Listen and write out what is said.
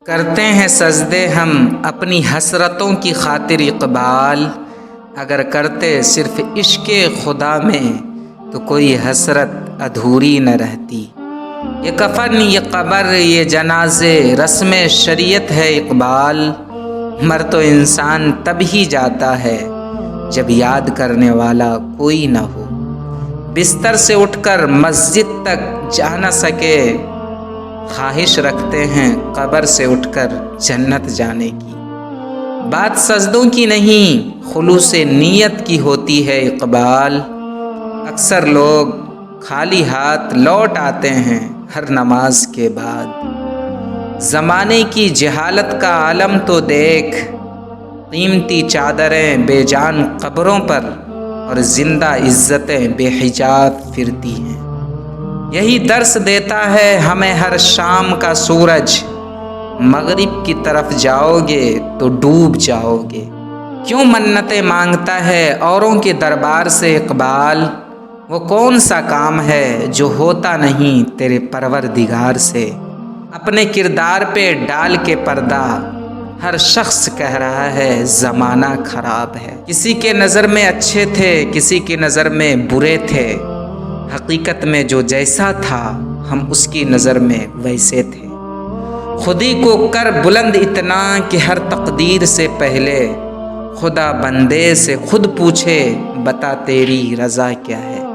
کرتے ہیں سجدے ہم اپنی حسرتوں کی خاطر اقبال، اگر کرتے صرف عشق خدا میں تو کوئی حسرت ادھوری نہ رہتی۔ یہ کفن، یہ قبر، یہ جنازے رسم شریعت ہے اقبال، مر تو انسان تب ہی جاتا ہے جب یاد کرنے والا کوئی نہ ہو۔ بستر سے اٹھ کر مسجد تک جا نہ سکے، خواہش رکھتے ہیں قبر سے اٹھ کر جنت جانے کی۔ بات سجدوں کی نہیں خلوص نیت کی ہوتی ہے اقبال، اکثر لوگ خالی ہاتھ لوٹ آتے ہیں ہر نماز کے بعد۔ زمانے کی جہالت کا عالم تو دیکھ، قیمتی چادریں بے جان قبروں پر اور زندہ عزتیں بے حجاب پھرتی ہیں۔ یہی درس دیتا ہے ہمیں ہر شام کا سورج، مغرب کی طرف جاؤ گے تو ڈوب جاؤ گے۔ کیوں منتیں مانگتا ہے اوروں کے دربار سے اقبال، وہ کون سا کام ہے جو ہوتا نہیں تیرے پروردگار سے۔ اپنے کردار پہ ڈال کے پردہ ہر شخص کہہ رہا ہے زمانہ خراب ہے۔ کسی کے نظر میں اچھے تھے، کسی کی نظر میں برے تھے، حقیقت میں جو جیسا تھا ہم اس کی نظر میں ویسے تھے۔ خودی کو کر بلند اتنا کہ ہر تقدیر سے پہلے خدا بندے سے خود پوچھے، بتا تیری رضا کیا ہے۔